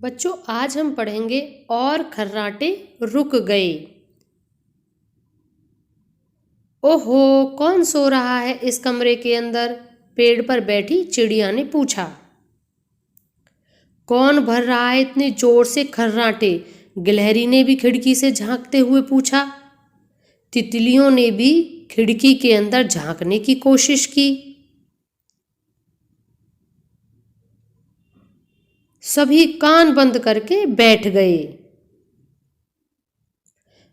बच्चों, आज हम पढ़ेंगे और खर्राटे रुक गए। ओहो, कौन सो रहा है इस कमरे के अंदर? पेड़ पर बैठी चिड़िया ने पूछा। कौन भर रहा है इतने जोर से खर्राटे? गिलहरी ने भी खिड़की से झांकते हुए पूछा। तितलियों ने भी खिड़की के अंदर झांकने की कोशिश की। सभी कान बंद करके बैठ गए।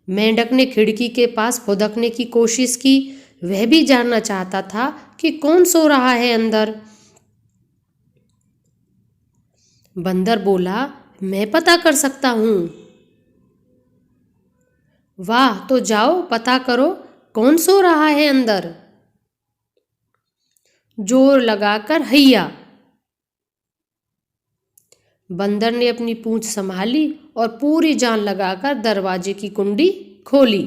मेंढक ने खिड़की के पास फुदकने की कोशिश की। वह भी जानना चाहता था कि कौन सो रहा है अंदर। बंदर बोला, मैं पता कर सकता हूँ। वाह, तो जाओ पता करो कौन सो रहा है अंदर। जोर लगाकर हैया। बंदर ने अपनी पूंछ संभाली और पूरी जान लगाकर दरवाजे की कुंडी खोली।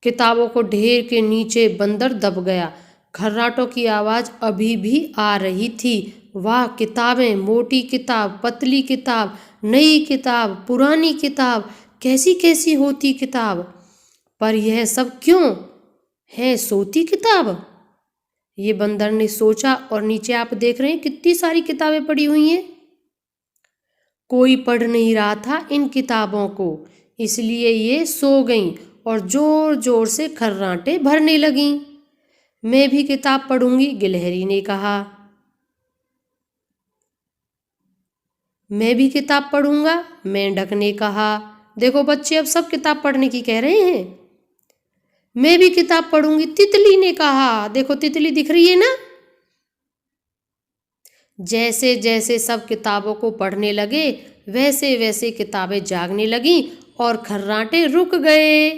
किताबों को ढेर के नीचे बंदर दब गया। खर्राटों की आवाज अभी भी आ रही थी। वाह, किताबें, मोटी किताब, पतली किताब, नई किताब, पुरानी किताब, कैसी कैसी होती किताब। पर यह सब क्यों है सोती किताब? ये बंदर ने सोचा और नीचे आप देख रहे हैं कितनी सारी किताबें पड़ी हुई हैं। कोई पढ़ नहीं रहा था इन किताबों को, इसलिए ये सो गईं और जोर जोर से खर्राटे भरने लगीं। मैं भी किताब पढ़ूंगी, गिलहरी ने कहा। मैं भी किताब पढ़ूंगा, मेंढक ने कहा। देखो बच्चे, अब सब किताब पढ़ने की कह रहे हैं। मैं भी किताब पढ़ूंगी, तितली ने कहा। देखो तितली दिख रही है ना। जैसे जैसे सब किताबों को पढ़ने लगे वैसे वैसे किताबें जागने लगीं और खर्राटे रुक गए।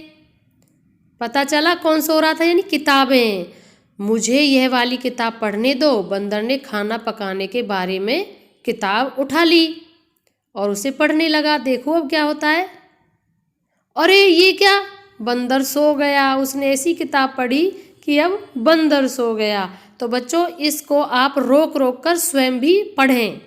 पता चला कौन सो रहा था, यानी किताबें। मुझे यह वाली किताब पढ़ने दो। बंदर ने खाना पकाने के बारे में किताब उठा ली और उसे पढ़ने लगा। देखो अब क्या होता है। अरे ये क्या, बंदर सो गया। उसने ऐसी किताब पढ़ी कि अब बंदर सो गया। तो बच्चों, इसको आप रोक रोक कर स्वयं भी पढ़ें।